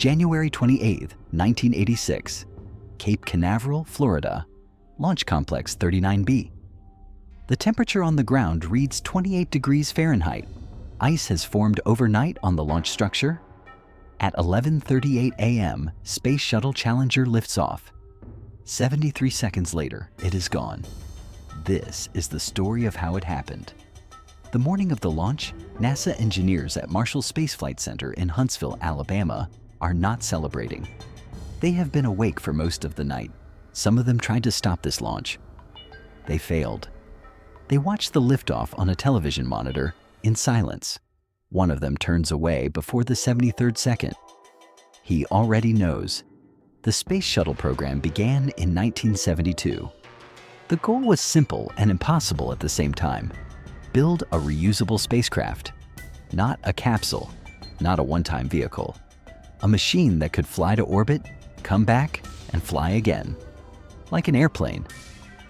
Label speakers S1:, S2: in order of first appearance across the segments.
S1: January 28, 1986, Cape Canaveral, Florida, Launch Complex 39B. The temperature on the ground reads 28 degrees Fahrenheit. Ice has formed overnight on the launch structure. At 11:38 a.m., Space Shuttle Challenger lifts off. 73 seconds later, it is gone. This is the story of how it happened. The morning of the launch, NASA engineers at Marshall Space Flight Center in Huntsville, Alabama, are not celebrating. They have been awake for most of the night. Some of them tried to stop this launch. They failed. They watch the liftoff on a television monitor in silence. One of them turns away before the 73rd second. He already knows. The Space Shuttle program began in 1972. The goal was simple and impossible at the same time. Build a reusable spacecraft. Not a capsule, not a one-time vehicle. A machine that could fly to orbit, come back, and fly again. Like an airplane,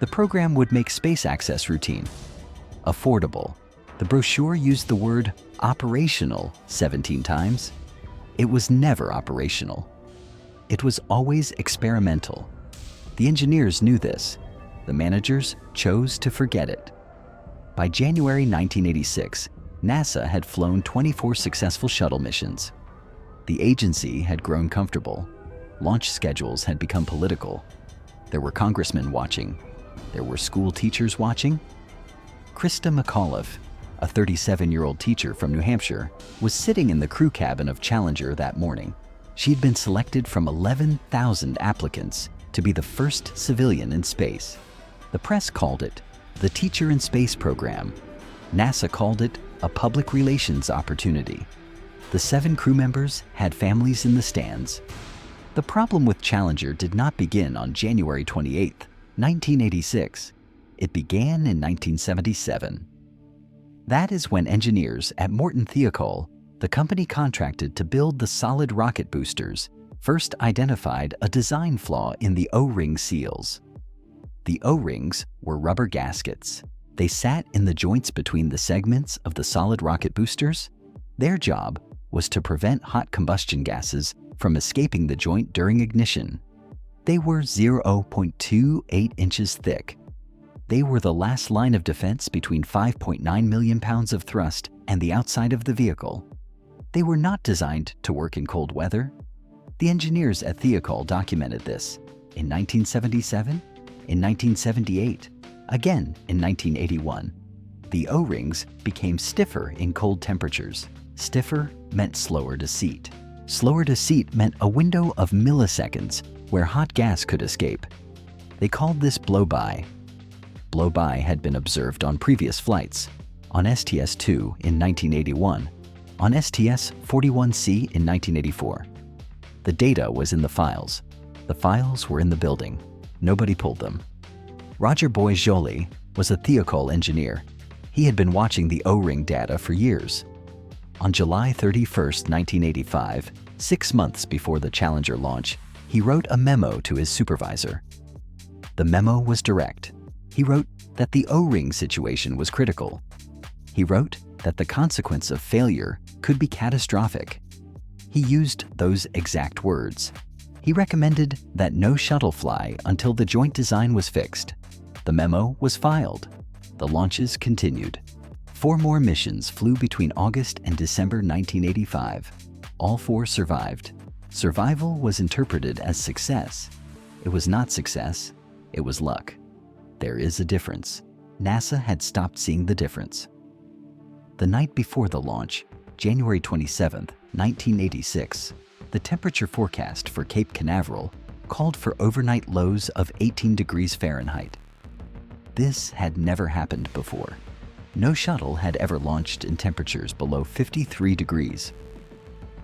S1: the program would make space access routine. Affordable. The brochure used the word operational 17 times. It was never operational. It was always experimental. The engineers knew this. The managers chose to forget it. By January 1986, NASA had flown 24 successful shuttle missions. The agency had grown comfortable. Launch schedules had become political. There were congressmen watching. There were school teachers watching. Krista McAuliffe, a 37-year-old teacher from New Hampshire, was sitting in the crew cabin of Challenger that morning. She'd been selected from 11,000 applicants to be the first civilian in space. The press called it the Teacher in Space program. NASA called it a public relations opportunity. The 7 crew members had families in the stands. The problem with Challenger did not begin on January 28, 1986. It began in 1977. That is when engineers at Morton Thiokol, the company contracted to build the solid rocket boosters, first identified a design flaw in the O-ring seals. The O-rings were rubber gaskets. They sat in the joints between the segments of the solid rocket boosters. Their job was to prevent hot combustion gases from escaping the joint during ignition. They were 0.28 inches thick. They were the last line of defense between 5.9 million pounds of thrust and the outside of the vehicle. They were not designed to work in cold weather. The engineers at Thiokol documented this in 1977, in 1978, again in 1981. The O-rings became stiffer in cold temperatures. Stiffer meant slower to seat. Slower to seat meant a window of milliseconds where hot gas could escape. They called this blow-by. Blow-by had been observed on previous flights, on STS-2 in 1981, on STS-41C in 1984. The data was in the files. The files were in the building. Nobody pulled them. Roger Boisjoly was a Thiokol engineer. He had been watching the O-ring data for years. On July 31, 1985, 6 months before the Challenger launch, he wrote a memo to his supervisor. The memo was direct. He wrote that the O-ring situation was critical. He wrote that the consequence of failure could be catastrophic. He used those exact words. He recommended that no shuttle fly until the joint design was fixed. The memo was filed. The launches continued. 4 more missions flew between August and December 1985. All 4 survived. Survival was interpreted as success. It was not success. It was luck. There is a difference. NASA had stopped seeing the difference. The night before the launch, January 27, 1986, the temperature forecast for Cape Canaveral called for overnight lows of 18 degrees Fahrenheit. This had never happened before. No shuttle had ever launched in temperatures below 53 degrees.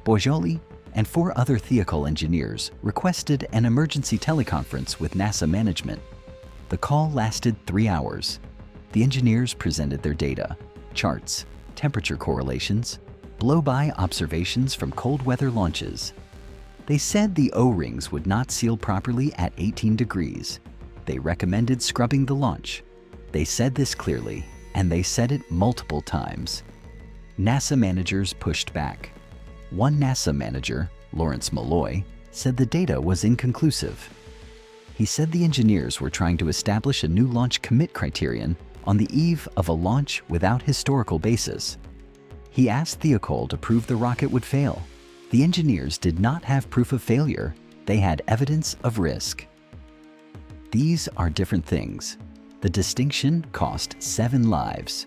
S1: Boisjoly and 4 other Thiokol engineers requested an emergency teleconference with NASA management. The call lasted 3 hours. The engineers presented their data, charts, temperature correlations, blow-by observations from cold weather launches. They said the O-rings would not seal properly at 18 degrees. They recommended scrubbing the launch. They said this clearly, and they said it multiple times. NASA managers pushed back. One NASA manager, Lawrence Malloy, said the data was inconclusive. He said the engineers were trying to establish a new launch commit criterion on the eve of a launch without historical basis. He asked Thiokol to prove the rocket would fail. The engineers did not have proof of failure. They had evidence of risk. These are different things. The distinction cost 7 lives.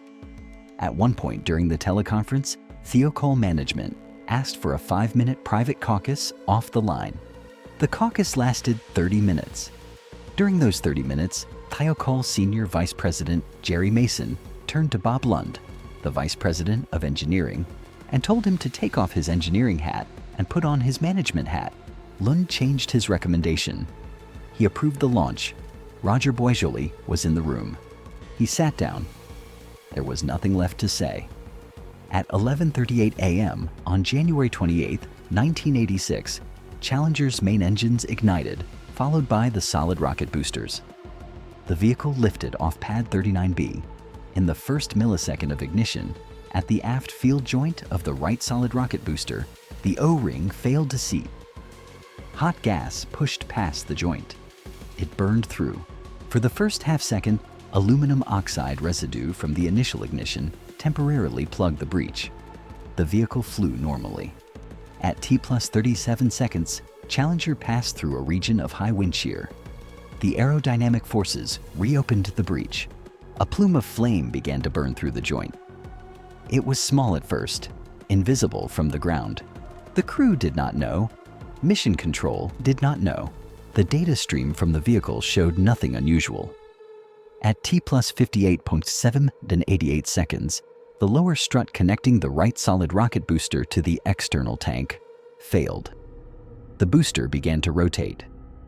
S1: At one point during the teleconference, Thiokol management asked for a 5-minute private caucus off the line. The caucus lasted 30 minutes. During those 30 minutes, Thiokol Senior Vice President Jerry Mason turned to Bob Lund, the Vice President of Engineering, and told him to take off his engineering hat and put on his management hat. Lund changed his recommendation. He approved the launch. Roger Boisjoly was in the room. He sat down. There was nothing left to say. At 11:38 a.m. on January 28, 1986, Challenger's main engines ignited, followed by the solid rocket boosters. The vehicle lifted off pad 39B. In the first millisecond of ignition, at the aft field joint of the right solid rocket booster, the O-ring failed to seat. Hot gas pushed past the joint. It burned through. For the first half-second, aluminum oxide residue from the initial ignition temporarily plugged the breach. The vehicle flew normally. At T+37 seconds, Challenger passed through a region of high wind shear. The aerodynamic forces reopened the breach. A plume of flame began to burn through the joint. It was small at first, invisible from the ground. The crew did not know. Mission Control did not know. The data stream from the vehicle showed nothing unusual. At T+58.788 seconds, the lower strut connecting the right solid rocket booster to the external tank failed. The booster began to rotate.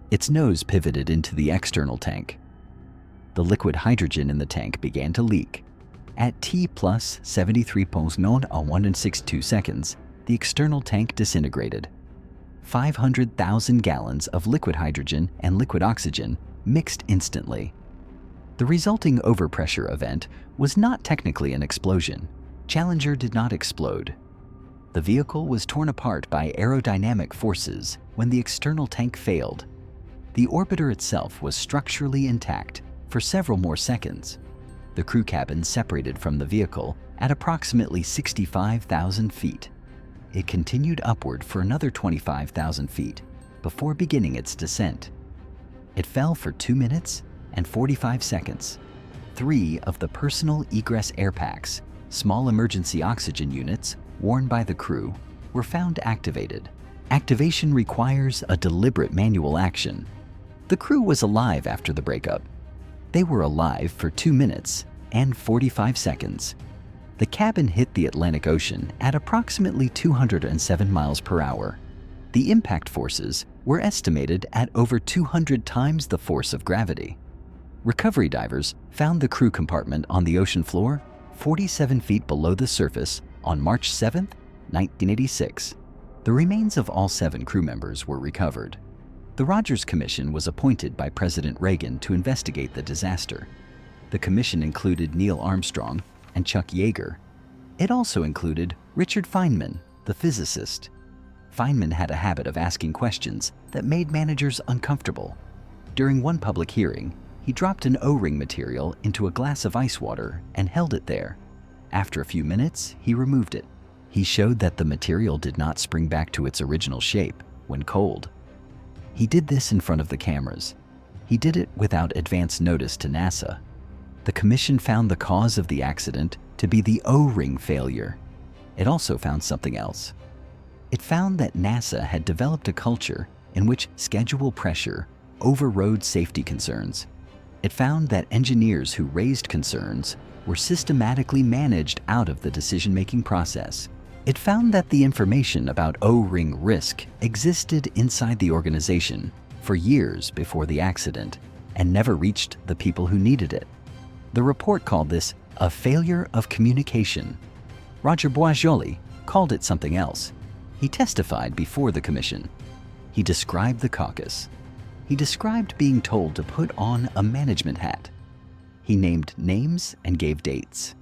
S1: Its nose pivoted into the external tank. The liquid hydrogen in the tank began to leak. At T+73.9162 seconds, the external tank disintegrated. 500,000 gallons of liquid hydrogen and liquid oxygen mixed instantly. The resulting overpressure event was not technically an explosion. Challenger did not explode. The vehicle was torn apart by aerodynamic forces when the external tank failed. The orbiter itself was structurally intact for several more seconds. The crew cabin separated from the vehicle at approximately 65,000 feet. It continued upward for another 25,000 feet before beginning its descent. It fell for 2 minutes and 45 seconds. 3 of the personal egress air packs, small emergency oxygen units worn by the crew, were found activated. Activation requires a deliberate manual action. The crew was alive after the breakup. They were alive for 2 minutes and 45 seconds. The cabin hit the Atlantic Ocean at approximately 207 miles per hour. The impact forces were estimated at over 200 times the force of gravity. Recovery divers found the crew compartment on the ocean floor 47 feet below the surface on March 7, 1986. The remains of all 7 crew members were recovered. The Rogers Commission was appointed by President Reagan to investigate the disaster. The commission included Neil Armstrong and Chuck Yeager. It also included Richard Feynman, the physicist. Feynman had a habit of asking questions that made managers uncomfortable. During one public hearing, he dropped an O-ring material into a glass of ice water and held it there. After a few minutes, he removed it. He showed that the material did not spring back to its original shape when cold. He did this in front of the cameras. He did it without advance notice to NASA. The commission found the cause of the accident to be the O-ring failure. It also found something else. It found that NASA had developed a culture in which schedule pressure overrode safety concerns. It found that engineers who raised concerns were systematically managed out of the decision-making process. It found that the information about O-ring risk existed inside the organization for years before the accident and never reached the people who needed it. The report called this a failure of communication. Roger Boisjoly called it something else. He testified before the commission. He described the caucus. He described being told to put on a management hat. He named names and gave dates.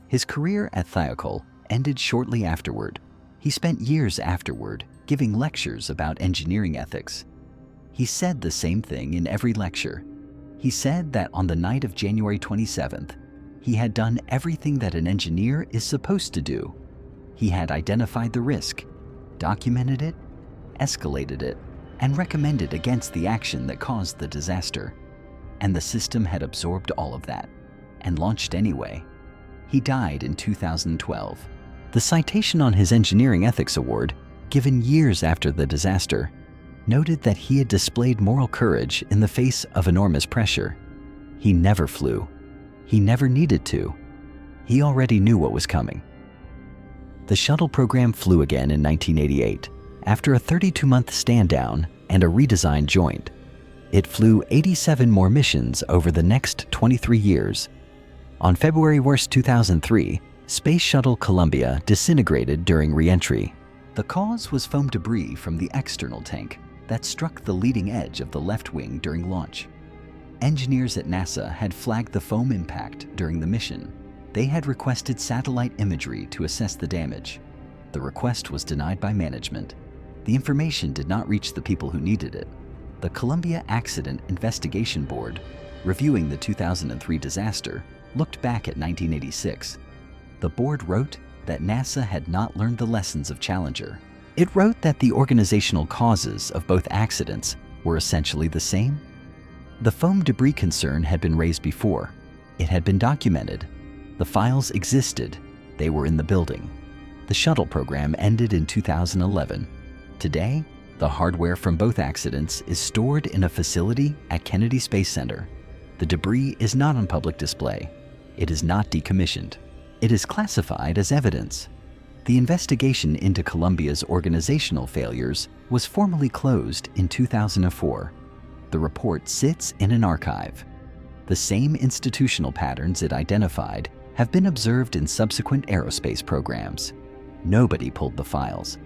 S1: His career at Thiokol ended shortly afterward. He spent years afterward giving lectures about engineering ethics. He said the same thing in every lecture. He said that on the night of January 27th, he had done everything that an engineer is supposed to do. He had identified the risk, documented it, escalated it, and recommended against the action that caused the disaster. And the system had absorbed all of that and launched anyway. He died in 2012. The citation on his Engineering Ethics Award, given years after the disaster, noted that he had displayed moral courage in the face of enormous pressure. He never flew. He never needed to. He already knew what was coming. The shuttle program flew again in 1988, after a 32-month stand-down and a redesigned joint. It flew 87 more missions over the next 23 years. On February 1, 2003, Space Shuttle Challenger disintegrated during re-entry. The cause was foam debris from the external tank that struck the leading edge of the left wing during launch. Engineers at NASA had flagged the foam impact during the mission. They had requested satellite imagery to assess the damage. The request was denied by management. The information did not reach the people who needed it. The Columbia Accident Investigation Board, reviewing the 2003 disaster, looked back at 1986. The board wrote that NASA had not learned the lessons of Challenger. It wrote that the organizational causes of both accidents were essentially the same. The foam debris concern had been raised before. It had been documented. The files existed. They were in the building. The shuttle program ended in 2011. Today, the hardware from both accidents is stored in a facility at Kennedy Space Center. The debris is not on public display. It is not decommissioned. It is classified as evidence. The investigation into Columbia's organizational failures was formally closed in 2004. The report sits in an archive. The same institutional patterns it identified have been observed in subsequent aerospace programs. Nobody pulled the files.